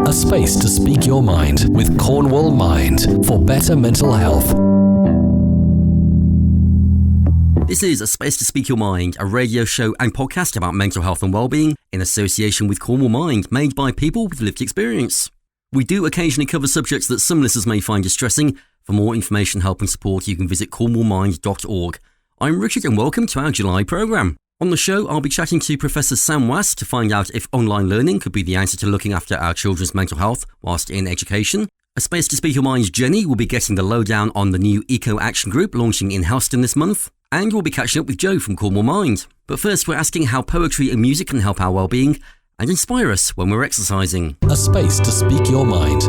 A space to speak your mind with Cornwall Mind for better mental health. This is A Space to Speak Your Mind, a radio show and podcast about mental health and wellbeing in association with Cornwall Mind, made by people with lived experience. We do occasionally cover subjects that some listeners may find distressing. For more information, help and support, you can visit cornwallmind.org. I'm Richard and welcome to our July programme. On the show, I'll be chatting to Professor Sam Wass to find out if online learning could be the answer to looking after our children's mental health whilst in education. A Space to Speak Your Mind's Jenny will be getting the lowdown on the new Eco Action group launching in Helston this month. And we'll be catching up with Joe from Cornwall Mind. But first, we're asking how poetry and music can help our well-being and inspire us when we're exercising. A space to speak your mind.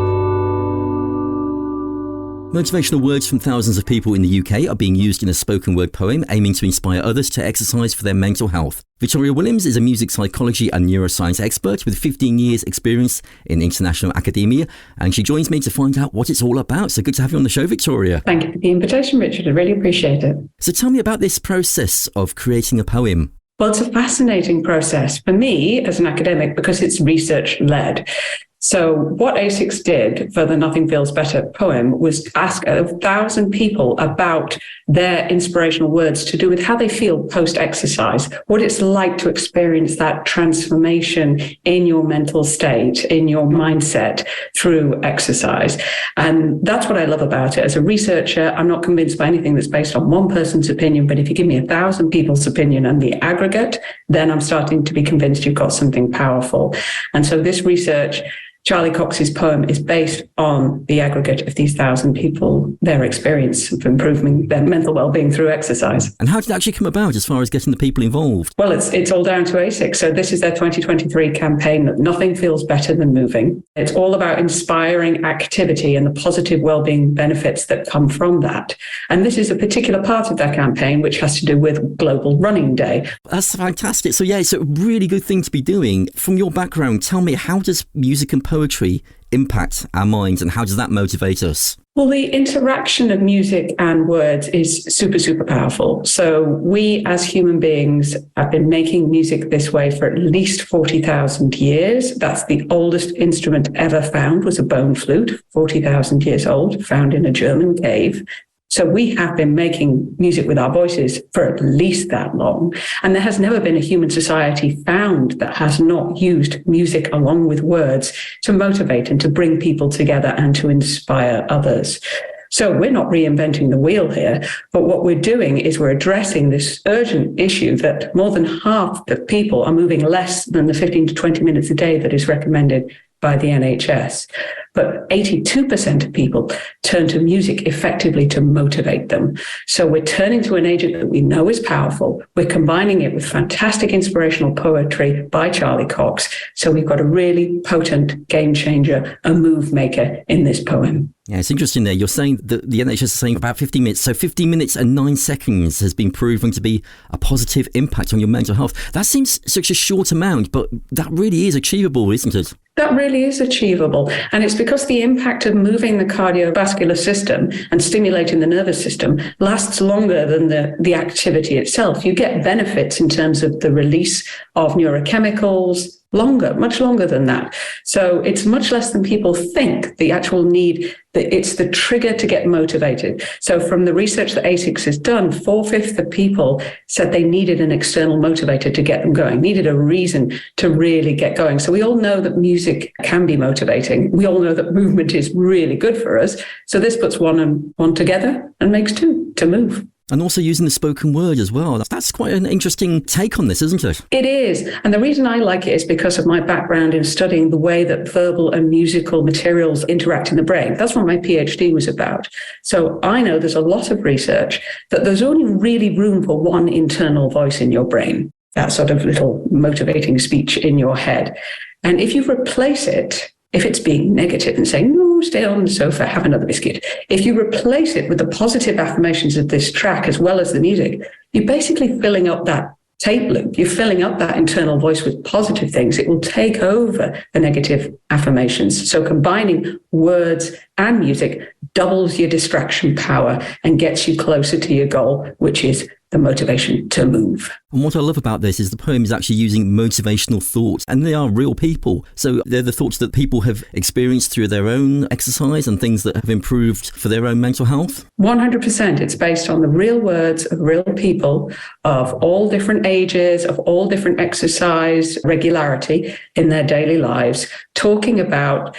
Motivational words from thousands of people in the UK are being used in a spoken word poem aiming to inspire others to exercise for their mental health. Victoria Williams is a music psychology and neuroscience expert with 15 years experience in international academia, and she joins me to find out what it's all about. So good to have you on the show, Victoria. Thank you for the invitation, Richard. I really appreciate it. So tell me about this process of creating a poem. Well, it's a fascinating process for me as an academic because it's research-led. So what ASICS did for the Nothing Feels Better poem was ask 1,000 people about their inspirational words to do with how they feel post-exercise, what it's like to experience that transformation in your mental state, in your mindset through exercise. And that's what I love about it. As a researcher, I'm not convinced by anything that's based on one person's opinion, but if you give me 1,000 people's opinion and the aggregate, then I'm starting to be convinced you've got something powerful. And so this research, Charlie Cox's poem, is based on the aggregate of these 1,000 people, their experience of improving their mental well-being through exercise. And how did it actually come about as far as getting the people involved? Well, it's all down to ASICS. So this is their 2023 campaign, that Nothing Feels Better Than Moving. It's all about inspiring activity and the positive well-being benefits that come from that. And this is a particular part of their campaign, which has to do with Global Running Day. That's fantastic. So yeah, it's a really good thing to be doing. From your background, tell me, how does music and poetry impact our minds and how does that motivate us? Well, the interaction of music and words is super, super powerful. So we as human beings have been making music this way for at least 40,000 years. That's the oldest instrument ever found, was a bone flute, 40,000 years old, found in a German cave. So we have been making music with our voices for at least that long. And there has never been a human society found that has not used music along with words to motivate and to bring people together and to inspire others. So we're not reinventing the wheel here, but what we're doing is we're addressing this urgent issue that more than half the people are moving less than the 15 to 20 minutes a day that is recommended by the NHS. But 82% of people turn to music effectively to motivate them. So we're turning to an agent that we know is powerful. We're combining it with fantastic inspirational poetry by Charlie Cox. So we've got a really potent game changer, a move maker in this poem. Yeah, it's interesting there. You're saying that the NHS is saying about 15 minutes. So 15 minutes and 9 seconds has been proven to be a positive impact on your mental health. That seems such a short amount, but that really is achievable, isn't it? That really is achievable. And it's because the impact of moving the cardiovascular system and stimulating the nervous system lasts longer than the activity itself. You get benefits in terms of the release of neurochemicals, much longer than that. So it's much less than people think, the actual need, that it's the trigger to get motivated. So from the research that ASICS has done, 4/5 of people said they needed an external motivator to get them going, needed a reason to really get going. So we all know that music can be motivating. We all know that movement is really good for us. So this puts one and one together and makes two to move. And also using the spoken word as well. That's quite an interesting take on this, isn't it? It is. And the reason I like it is because of my background in studying the way that verbal and musical materials interact in the brain. That's what my PhD was about. So I know there's a lot of research that there's only really room for one internal voice in your brain, that sort of little motivating speech in your head. And if you replace it, if it's being negative and saying, no, stay on the sofa, have another biscuit. If you replace it with the positive affirmations of this track as well as the music, you're basically filling up that tape loop. You're filling up that internal voice with positive things. It will take over the negative affirmations. So combining words and music doubles your distraction power and gets you closer to your goal, which is the motivation to move. And what I love about this is the poem is actually using motivational thoughts, and they are real people. So they're the thoughts that people have experienced through their own exercise and things that have improved for their own mental health. 100%. It's based on the real words of real people of all different ages, of all different exercise regularity in their daily lives, talking about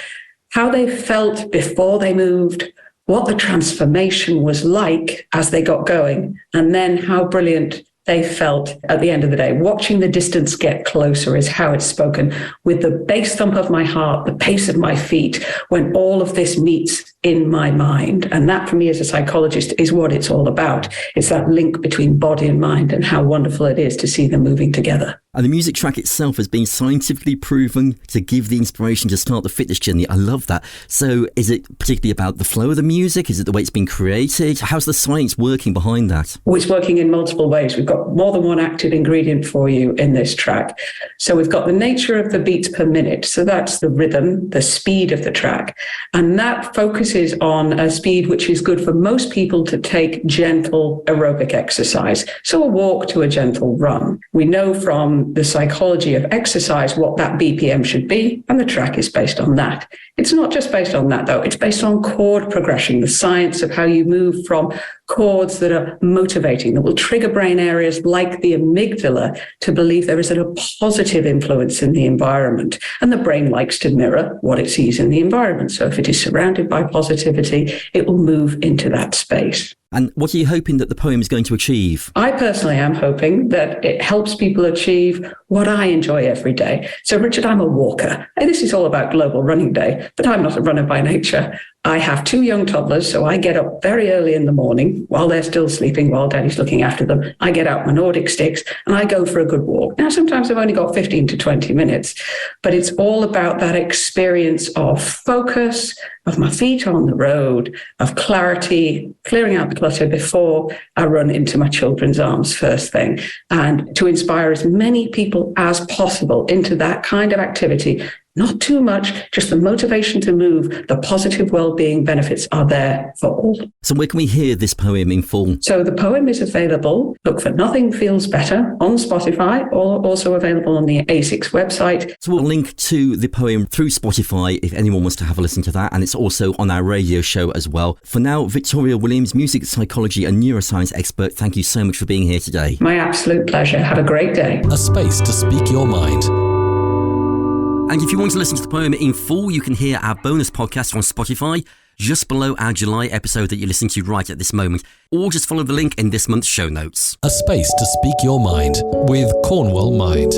how they felt before they moved, what the transformation was like as they got going, and then how brilliant they felt at the end of the day. Watching the distance get closer is how it's spoken, with the bass thump of my heart, the pace of my feet, when all of this meets in my mind. And that, for me as a psychologist, is what it's all about. It's that link between body and mind, and how wonderful it is to see them moving together. And the music track itself has been scientifically proven to give the inspiration to start the fitness journey. I love that. So is it particularly about the flow of the music? Is it the way it's been created? How's the science working behind that? Well, it's working in multiple ways. We've got more than one active ingredient for you in this track. So we've got the nature of the beats per minute. So that's the rhythm, the speed of the track. And that focuses on a speed which is good for most people to take gentle aerobic exercise. So a walk to a gentle run. We know from the psychology of exercise what that BPM should be, and the track is based on that. It's not just based on that, though. It's based on chord progression, the science of how you move from chords that are motivating, that will trigger brain areas like the amygdala to believe there is a positive influence in the environment. And the brain likes to mirror what it sees in the environment. So if it is surrounded by positivity, it will move into that space. And what are you hoping that the poem is going to achieve? I personally am hoping that it helps people achieve what I enjoy every day. So, Richard, I'm a walker. And this is all about Global Running Day, but I'm not a runner by nature. I have 2 young toddlers, so I get up very early in the morning while they're still sleeping, while Daddy's looking after them. I get out my Nordic sticks and I go for a good walk. Now, sometimes I've only got 15 to 20 minutes, but it's all about that experience of focus, of my feet on the road, of clarity, clearing out the clutter before I run into my children's arms first thing, and to inspire as many people as possible into that kind of activity. Not too much, just the motivation to move. The positive well-being benefits are there for all. So where can we hear this poem in full? So the poem is available. Look for Nothing Feels Better on Spotify, or also available on the ASICS website. So we'll link to the poem through Spotify if anyone wants to have a listen to that. And it's also on our radio show as well. For now, Victoria Williams, music psychology and neuroscience expert, thank you so much for being here today. My absolute pleasure. Have a great day. A space to speak your mind. And if you want to listen to the poem in full, you can hear our bonus podcast on Spotify just below our July episode that you're listening to right at this moment, or just follow the link in this month's show notes. A space to speak your mind with Cornwall Mind.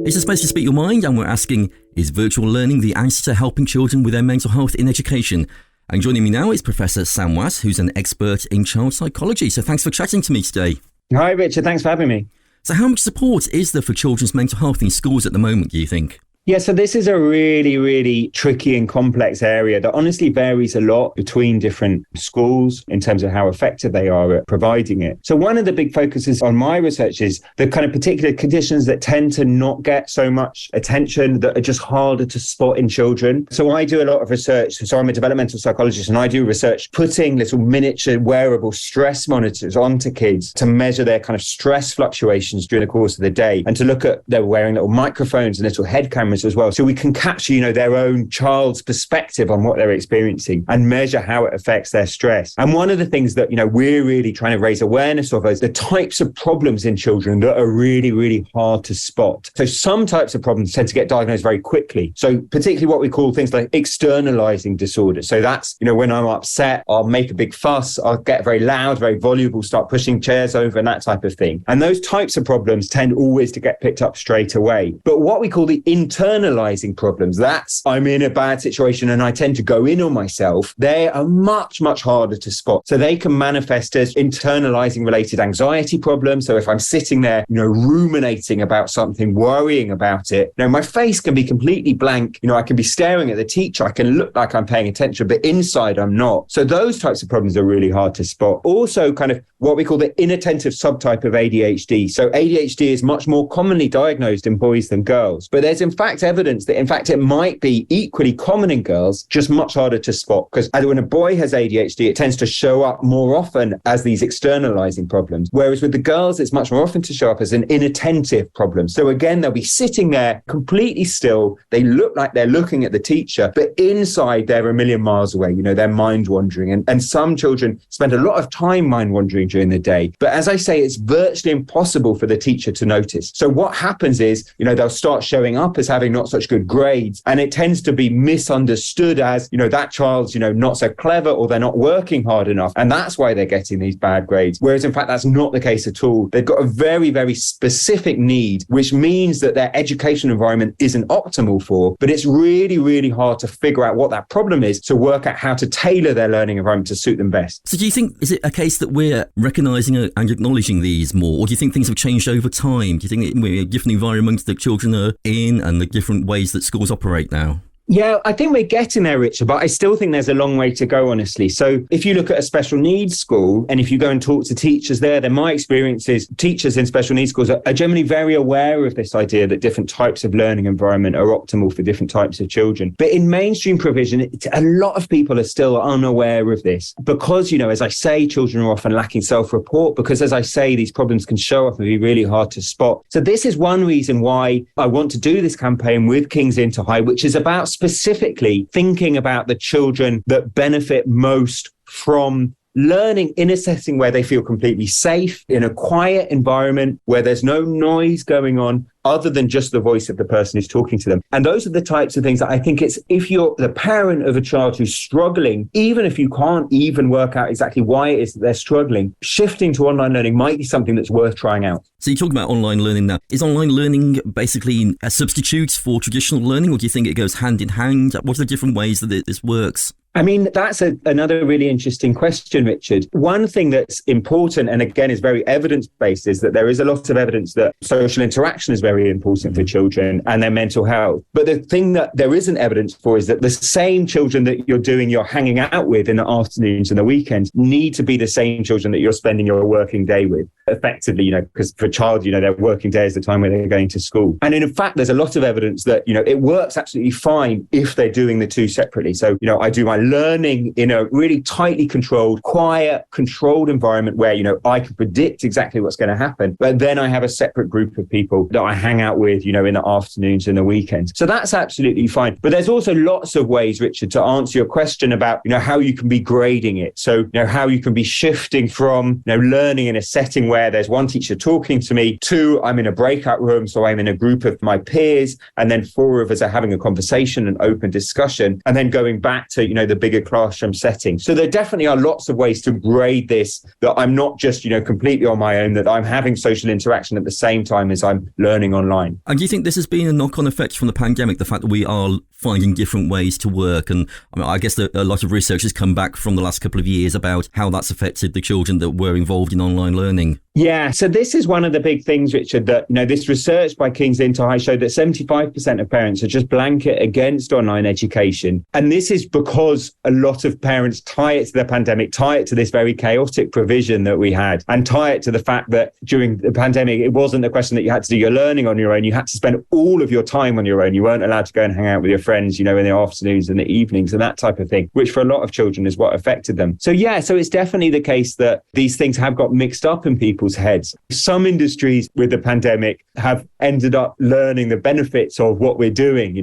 It's a space to speak your mind, and we're asking, is virtual learning the answer to helping children with their mental health in education? And joining me now is Professor Sam Wass, who's an expert in child psychology. So thanks for chatting to me today. Hi, Richard. Thanks for having me. So how much support is there for children's mental health in schools at the moment, do you think? Yeah, so this is a really, really tricky and complex area that honestly varies a lot between different schools in terms of how effective they are at providing it. So one of the big focuses on my research is the kind of particular conditions that tend to not get so much attention, that are just harder to spot in children. So I do a lot of research. So I'm a developmental psychologist, and I do research putting little miniature wearable stress monitors onto kids to measure their kind of stress fluctuations during the course of the day, and to look at, they're wearing little microphones and little head cameras as well. So we can capture, their own child's perspective on what they're experiencing and measure how it affects their stress. And one of the things that, we're really trying to raise awareness of is the types of problems in children that are really, really hard to spot. So some types of problems tend to get diagnosed very quickly. So particularly what we call things like externalizing disorders. So that's, when I'm upset, I'll make a big fuss, I'll get very loud, very voluble, start pushing chairs over and that type of thing. And those types of problems tend always to get picked up straight away. But what we call the internalizing problems, that's I'm in a bad situation and I tend to go in on myself, they are much, much harder to spot. So they can manifest as internalizing related anxiety problems. So if I'm sitting there, ruminating about something, worrying about it, my face can be completely blank. I can be staring at the teacher. I can look like I'm paying attention, but inside I'm not. So those types of problems are really hard to spot. Also kind of what we call the inattentive subtype of ADHD. So ADHD is much more commonly diagnosed in boys than girls, but there's in fact fact evidence that, in fact, it might be equally common in girls, just much harder to spot. Because when a boy has ADHD, it tends to show up more often as these externalizing problems. Whereas with the girls, it's much more often to show up as an inattentive problem. So again, they'll be sitting there completely still. They look like they're looking at the teacher, but inside they're a million miles away. They're mind wandering. And some children spend a lot of time mind wandering during the day. But as I say, it's virtually impossible for the teacher to notice. So what happens is, they'll start showing up as having not such good grades. And it tends to be misunderstood as, that child's, not so clever, or they're not working hard enough. And that's why they're getting these bad grades. Whereas in fact, that's not the case at all. They've got a very, very specific need, which means that their education environment isn't optimal for, but it's really, really hard to figure out what that problem is, to work out how to tailor their learning environment to suit them best. So do you think, is it a case that we're recognising and acknowledging these more, or do you think things have changed over time? Do you think we're different environments that children are in and the different ways that schools operate now? Yeah, I think we're getting there, Richard, but I still think there's a long way to go, honestly. So if you look at a special needs school, and if you go and talk to teachers there, then my experience is teachers in special needs schools are generally very aware of this idea that different types of learning environment are optimal for different types of children. But in mainstream provision, a lot of people are still unaware of this because, as I say, children are often lacking self-report because, as I say, these problems can show up and be really hard to spot. So this is one reason why I want to do this campaign with King's Inter High, which is about specifically thinking about the children that benefit most from learning in a setting where they feel completely safe, in a quiet environment where there's no noise going on other than just the voice of the person who's talking to them. And those are the types of things that I think it's, if you're the parent of a child who's struggling, even if you can't even work out exactly why it is that they're struggling, shifting to online learning might be something that's worth trying out. So you're talking about online learning now. Is online learning basically a substitute for traditional learning, or do you think it goes hand in hand? What are the different ways that this works? I mean, that's another really interesting question, Richard. One thing that's important, and again is very evidence-based, is that there is a lot of evidence that social interaction is very important for children and their mental health. But the thing that there isn't evidence for is that the same children that you're hanging out with in the afternoons and the weekends need to be the same children that you're spending your working day with, effectively, because for a child, their working day is the time where they're going to school. And in fact, there's a lot of evidence that, it works absolutely fine if they're doing the two separately. So, I do my learning in a really tightly controlled, quiet, controlled environment where, I can predict exactly what's going to happen. But then I have a separate group of people that I hang out with, in the afternoons and the weekends. So that's absolutely fine. But there's also lots of ways, Richard, to answer your question about, how you can be grading it. So, how you can be shifting from, learning in a setting where there's one teacher talking to me to I'm in a breakout room. So I'm in a group of my peers, and then 4 of us are having a conversation and open discussion, and then going back to, the bigger classroom setting. So there definitely are lots of ways to grade this, that I'm not just, completely on my own, that I'm having social interaction at the same time as I'm learning online. And do you think this has been a knock-on effect from the pandemic, the fact that we are finding different ways to work? And I guess that a lot of research has come back from the last couple of years about how that's affected the children that were involved in online learning. Yeah, so this is one of the big things, Richard, that, this research by King's Inter High showed that 75% of parents are just blanket against online education. And this is because a lot of parents tie it to the pandemic, tie it to this very chaotic provision that we had, and tie it to the fact that during the pandemic, it wasn't the question that you had to do your learning on your own. You had to spend all of your time on your own. You weren't allowed to go and hang out with your friends, in the afternoons and the evenings and that type of thing, which for a lot of children is what affected them. So it's definitely the case that these things have got mixed up in people's heads. Some industries with the pandemic have ended up learning the benefits of what we're doing,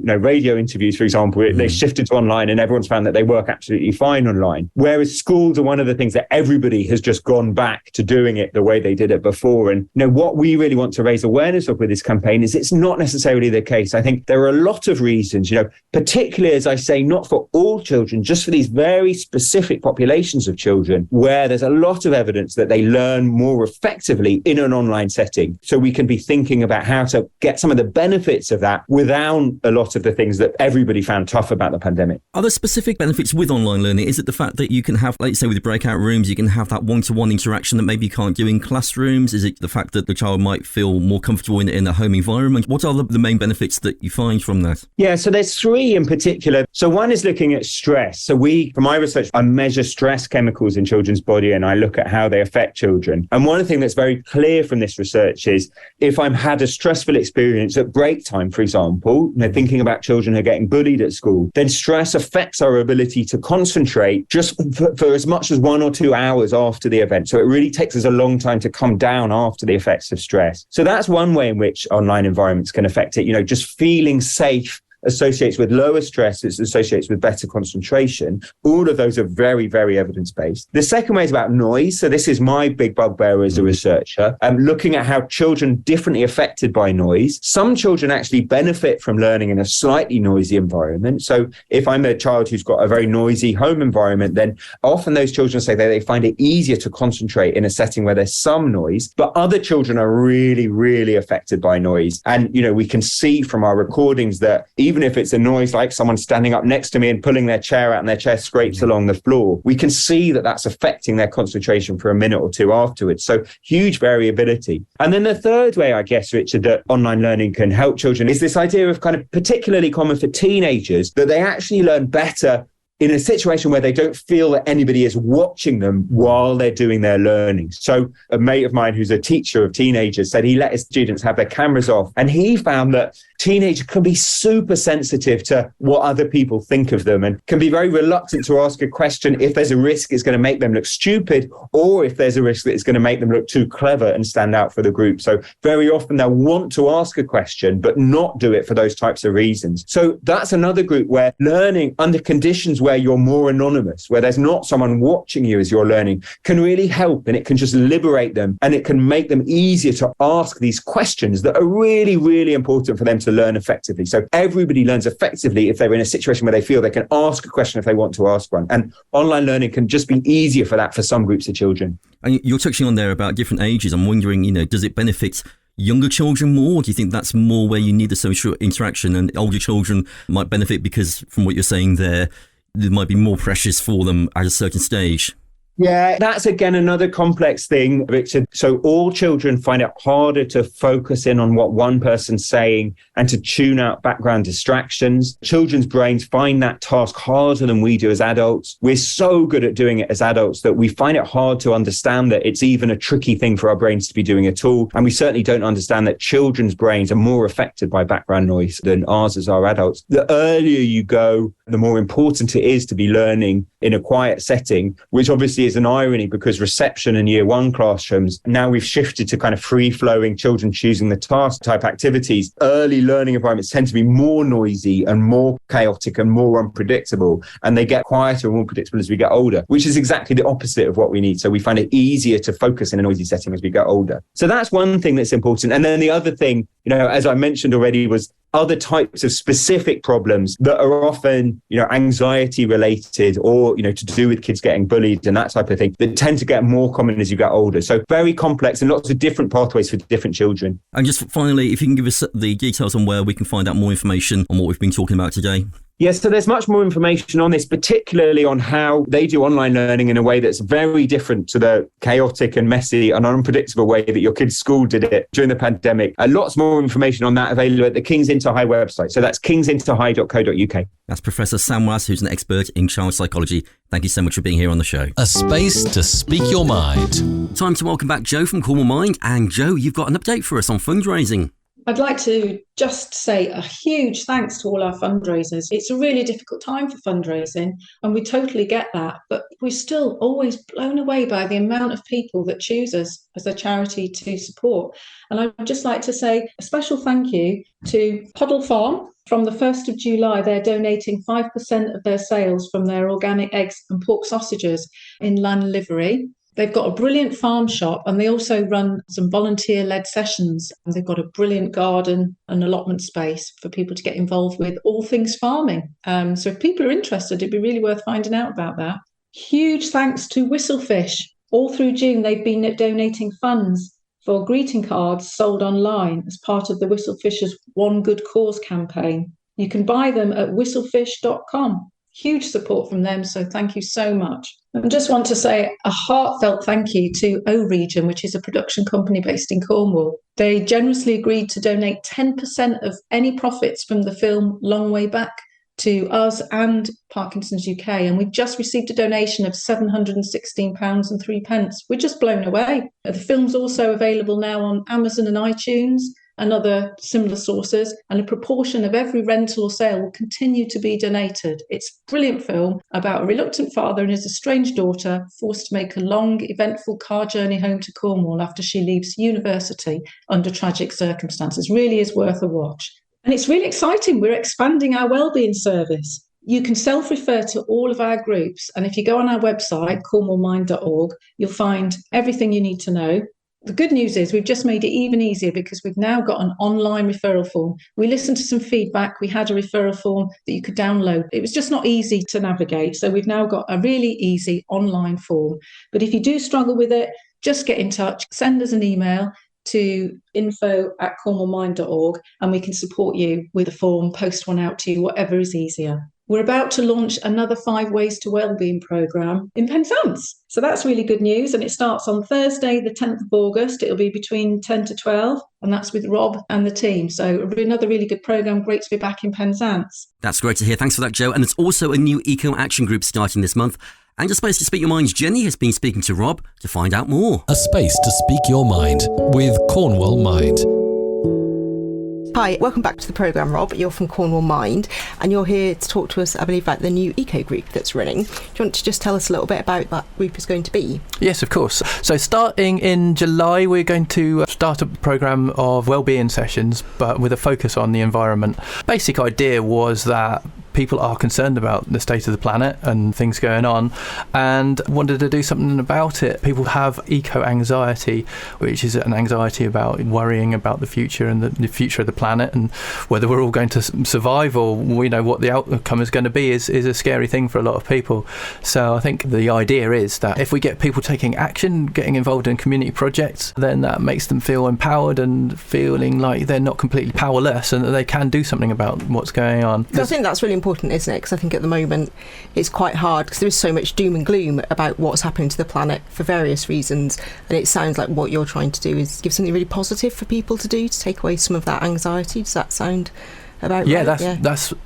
radio interviews, for example, they shifted to online and everyone's found that they work absolutely fine online. Whereas schools are one of the things that everybody has just gone back to doing it the way they did it before. And, what we really want to raise awareness of with this campaign is it's not necessarily the case. I think there are a lot of reasons, particularly, as I say, not for all children, just for these very specific populations of children where there's a lot of evidence that they learn more effectively in an online setting. So we can be thinking about how to get some of the benefits of that without a lot of the things that everybody found tough about the pandemic. Are there specific specific benefits with online learning? Is it the fact that you can have, like say with the breakout rooms, you can have that one-to-one interaction that maybe you can't do in classrooms? Is it the fact that the child might feel more comfortable in a home environment? What are the main benefits that you find from that? Yeah, so there's three in particular. So one is looking at stress. So for my research, I measure stress chemicals in children's body and I look at how they affect children. And one thing that's very clear from this research is if I've had a stressful experience at break time, for example, thinking about children who are getting bullied at school, then stress affects our ability to concentrate just for as much as 1 or 2 hours after the event. So it really takes us a long time to come down after the effects of stress. So that's one way in which online environments can affect it. Just feeling safe associates with lower stress, it associates with better concentration. All of those are very, very evidence-based. The second way is about noise. So this is my big bugbear as a researcher, looking at how children differently affected by noise. Some children actually benefit from learning in a slightly noisy environment. So if I'm a child who's got a very noisy home environment, then often those children say that they find it easier to concentrate in a setting where there's some noise, but other children are really, really affected by noise. And, we can see from our recordings that even if it's a noise like someone standing up next to me and pulling their chair out and their chair scrapes along the floor, we can see that that's affecting their concentration for a minute or two afterwards. So huge variability. And then the third way, I guess, Richard, that online learning can help children is this idea of kind of particularly common for teenagers, that they actually learn better in a situation where they don't feel that anybody is watching them while they're doing their learning. So a mate of mine who's a teacher of teenagers said he let his students have their cameras off, and he found that teenagers can be super sensitive to what other people think of them and can be very reluctant to ask a question if there's a risk it's going to make them look stupid, or if there's a risk that it's going to make them look too clever and stand out for the group. So very often they'll want to ask a question but not do it for those types of reasons. So that's another group where learning under conditions where you're more anonymous, where there's not someone watching you as you're learning, can really help, and it can just liberate them, and it can make them easier to ask these questions that are really, really important for them to learn effectively. So everybody learns effectively if they're in a situation where they feel they can ask a question if they want to ask one. And online learning can just be easier for that for some groups of children. And you're touching on there about different ages. I'm wondering, does it benefit younger children more? Or do you think that's more where you need the social interaction, and older children might benefit because from what you're saying there might be more pressures for them at a certain stage? Yeah, that's again another complex thing, Richard. So all children find it harder to focus in on what one person's saying and to tune out background distractions. Children's brains find that task harder than we do as adults. We're so good at doing it as adults that we find it hard to understand that it's even a tricky thing for our brains to be doing at all. And we certainly don't understand that children's brains are more affected by background noise than ours as our adults. The earlier you go, the more important it is to be learning in a quiet setting, which obviously is an irony because reception in year one classrooms, now we've shifted to kind of free-flowing children choosing the task type activities. Early learning environments tend to be more noisy and more chaotic and more unpredictable, and they get quieter and more predictable as we get older, which is exactly the opposite of what we need. So we find it easier to focus in a noisy setting as we get older. So that's one thing that's important. And then the other thing, as I mentioned already, was other types of specific problems that are often, anxiety related or, to do with kids getting bullied and that type of thing that tend to get more common as you get older. So very complex and lots of different pathways for different children. And just finally, if you can give us the details on where we can find out more information on what we've been talking about today. Yes, so there's much more information on this, particularly on how they do online learning in a way that's very different to the chaotic and messy and unpredictable way that your kids' school did it during the pandemic. Lots more information on that available at the King's Inter High website. So that's kingsinterhigh.co.uk. That's Professor Sam Wass, who's an expert in child psychology. Thank you so much for being here on the show. A space to speak your mind. Time to welcome back Joe from Cornwall Mind. And Joe, you've got an update for us on fundraising. I'd like to just say a huge thanks to all our fundraisers. It's a really difficult time for fundraising, and we totally get that, but we're still always blown away by the amount of people that choose us as a charity to support. And I'd just like to say a special thank you to Puddle Farm. From the 1st of July, they're donating 5% of their sales from their organic eggs and pork sausages in Llanlivery. They've got a brilliant farm shop, and they also run some volunteer-led sessions. And they've got a brilliant garden and allotment space for people to get involved with all things farming. So if people are interested, it'd be really worth finding out about that. Huge thanks to Whistlefish. All through June, they've been donating funds for greeting cards sold online as part of the Whistlefishers One Good Cause campaign. You can buy them at whistlefish.com. Huge support from them. So thank you so much. I just want to say a heartfelt thank you to O Region, which is a production company based in Cornwall. They generously agreed to donate 10% of any profits from the film Long Way Back to us and Parkinson's UK. And we've just received a donation of £716.03. We're just blown away. The film's also available now on Amazon and iTunes and other similar sources, and a proportion of every rental or sale will continue to be donated. It's a brilliant film about a reluctant father and his estranged daughter forced to make a long, eventful car journey home to Cornwall after she leaves university under tragic circumstances. Really is worth a watch. And it's really exciting. We're expanding our wellbeing service. You can self-refer to all of our groups, and if you go on our website, cornwallmind.org, you'll find everything you need to know. The good news is we've just made it even easier because we've now got an online referral form. We listened to some feedback. We had a referral form that you could download. It was just not easy to navigate. So we've now got a really easy online form. But if you do struggle with it, just get in touch. Send us an email to info@cornwallmind.org and we can support you with a form, post one out to you, whatever is easier. We're about to launch another 5 Ways to Wellbeing programme in Penzance. So that's really good news. And it starts on Thursday, the 10th of August. It'll be between 10 to 12. And that's with Rob and the team. So another really good programme. Great to be back in Penzance. That's great to hear. Thanks for that, Jo. And there's also a new Eco Action group starting this month. And your Space to Speak Your Mind's Jenny has been speaking to Rob to find out more. A space to speak your mind with Cornwall Mind. Hi, welcome back to the programme, Rob. You're from Cornwall Mind, and you're here to talk to us, I believe, about the new eco group that's running. Do you want to just tell us a little bit about that group is going to be? Yes, of course. So starting in July, we're going to start a programme of wellbeing sessions, but with a focus on the environment. Basic idea was that people are concerned about the state of the planet and things going on and wanted to do something about it. People have eco-anxiety, which is an anxiety about worrying about the future and the future of the planet and whether we're all going to survive or we know what the outcome is going to be is a scary thing for a lot of people. So I think the idea is that if we get people taking action, getting involved in community projects, then that makes them feel empowered and feeling like they're not completely powerless and that they can do something about what's going on. I think that's really important, isn't it? Because I think at the moment it's quite hard because there is so much doom and gloom about what's happening to the planet for various reasons, and it sounds like what you're trying to do is give something really positive for people to do to take away some of that anxiety. Does that sound about right?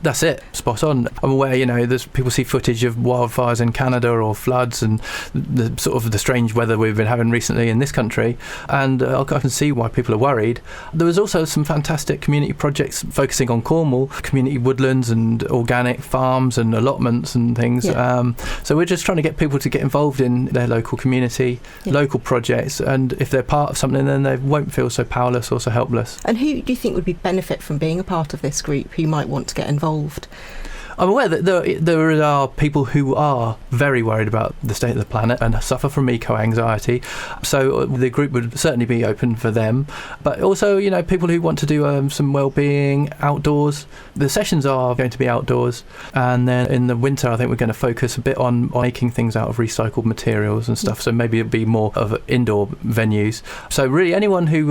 That's it, spot on. I'm aware, there's people see footage of wildfires in Canada or floods and the sort of the strange weather we've been having recently in this country, and I can see why people are worried. There was also some fantastic community projects focusing on Cornwall, community woodlands and organic farms and allotments and things. So we're just trying to get people to get involved in their local community, local projects, and if they're part of something then they won't feel so powerless or so helpless. And who do you think would benefit from being a part of this group who might want to get involved? I'm aware that there are people who are very worried about the state of the planet and suffer from eco-anxiety. So the group would certainly be open for them. But also, people who want to do some well-being outdoors. The sessions are going to be outdoors. And then in the winter, I think we're going to focus a bit on making things out of recycled materials and stuff. So maybe it'll be more of indoor venues. So really anyone who,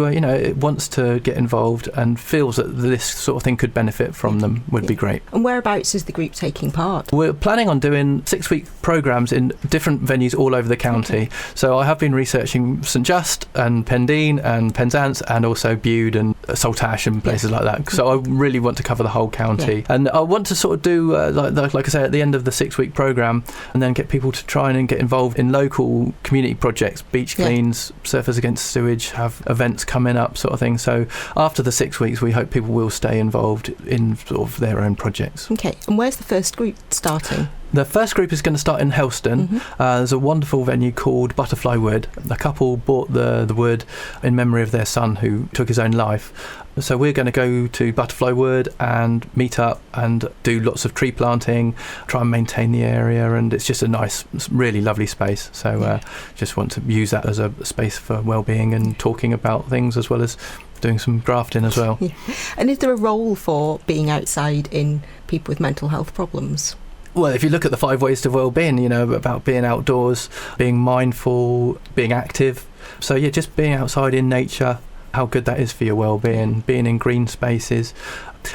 wants to get involved and feels that this sort of thing could benefit from them would be great. And whereabouts is the group taking part? We're planning on doing 6-week programmes in different venues all over the county. Okay. So I have been researching St Just and Pendine and Penzance and also Bude and Saltash and places like that. So I really want to cover the whole county. And I want to sort of do, like I say, at the end of the 6-week programme and then get people to try and get involved in local community projects, beach cleans, Surfers Against Sewage, have events coming up sort of thing. So after the 6 weeks, we hope people will stay involved in sort of their own projects. Okay. And where's the first group starting? The first group is going to start in Helston. Mm-hmm. There's a wonderful venue called Butterfly Wood. A couple bought the wood in memory of their son who took his own life. So we're going to go to Butterfly Wood and meet up and do lots of tree planting, try and maintain the area, and it's just a nice, really lovely space. So just want to use that as a space for well-being and talking about things as well as doing some grafting as well. Yeah. And is there a role for being outside in people with mental health problems? Well, if you look at the 5 ways to well-being, about being outdoors, being mindful, being active. So just being outside in nature, how good that is for your well-being, being in green spaces.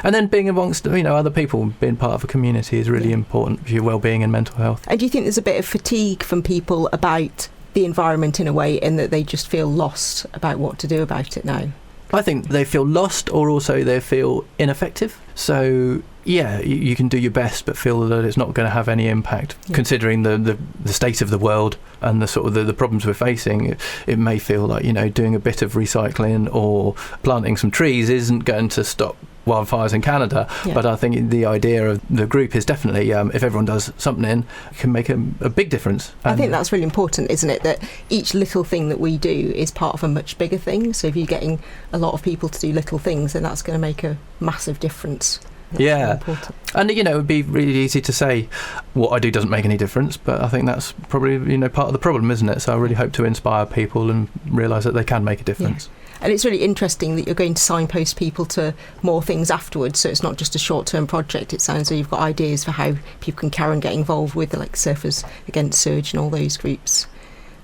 And then being amongst, other people, being part of a community is really important for your well-being and mental health. And do you think there's a bit of fatigue from people about the environment in a way, in that they just feel lost about what to do about it now? I think they feel lost, or also they feel ineffective. So yeah, you can do your best but feel that it's not going to have any impact, considering the state of the world and the sort of the problems we're facing. It may feel like doing a bit of recycling or planting some trees isn't going to stop wildfires in Canada, but I think the idea of the group is definitely, if everyone does something, it can make a big difference. I think that's really important, isn't it, that each little thing that we do is part of a much bigger thing. So if you're getting a lot of people to do little things, then that's going to make a massive difference. That's and it would be really easy to say what I do doesn't make any difference, but I think that's probably part of the problem, isn't it? So I really hope to inspire people and realise that they can make a difference. And it's really interesting that you're going to signpost people to more things afterwards, so it's not just a short-term project. It sounds like you've got ideas for how people can carry on getting involved with, like Surfers Against Surge and all those groups.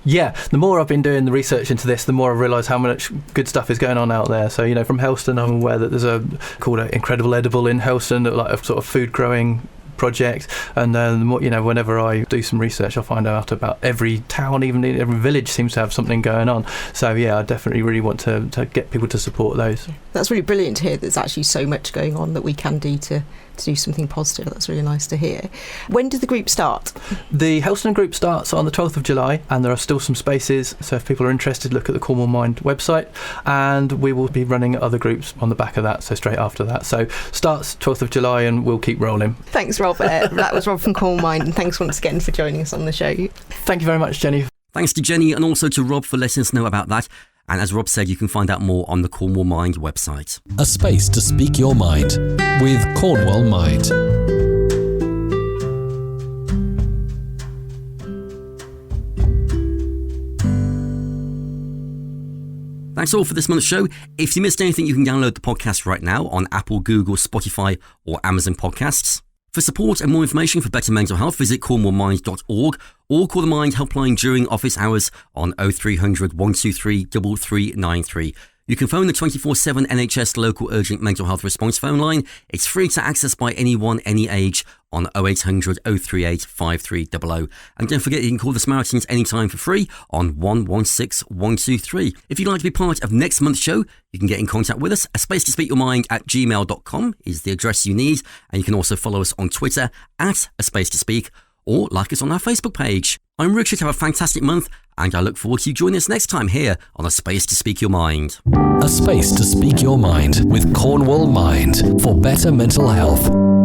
Yeah, the more I've been doing the research into this, the more I realise how much good stuff is going on out there. So, from Helston, I'm aware that there's called Incredible Edible in Helston, like a sort of food growing project, and then whenever I do some research, I'll find out about every town, even every village seems to have something going on. So I definitely really want to get people to support those. That's really brilliant to hear. There's actually so much going on that we can do to do something positive. That's really nice to hear. When does the group start? The Helston group starts on the 12th of July, and there are still some spaces, so if people are interested, look at the Cornwall Mind website, and we will be running other groups on the back of that, so straight after that. So starts 12th of July and we'll keep rolling. Thanks, Rob. That was Rob from Cornwall Mind, and thanks once again for joining us on the show. Thank you very much, Jenny. Thanks to Jenny, and also to Rob for letting us know about that. And as Rob said, you can find out more on the Cornwall Mind website. A space to speak your mind with Cornwall Mind. That's all for this month's show. If you missed anything, you can download the podcast right now on Apple, Google, Spotify or Amazon Podcasts. For support and more information for better mental health, visit cornwallmind.org or call the Mind helpline during office hours on 0300 123 3393. You can phone the 24/7 NHS local urgent mental health response phone line. It's free to access by anyone, any age on 0800 038 5300. And don't forget, you can call the Samaritans anytime for free on 116 123. If you'd like to be part of next month's show, you can get in contact with us. A space to speak your mind at gmail.com is the address you need. And you can also follow us on Twitter at A Space to Speak, or like us on our Facebook page. I'm Richard. Have a fantastic month, and I look forward to you joining us next time here on A Space to Speak Your Mind. A space to speak your mind with Cornwall Mind for better mental health.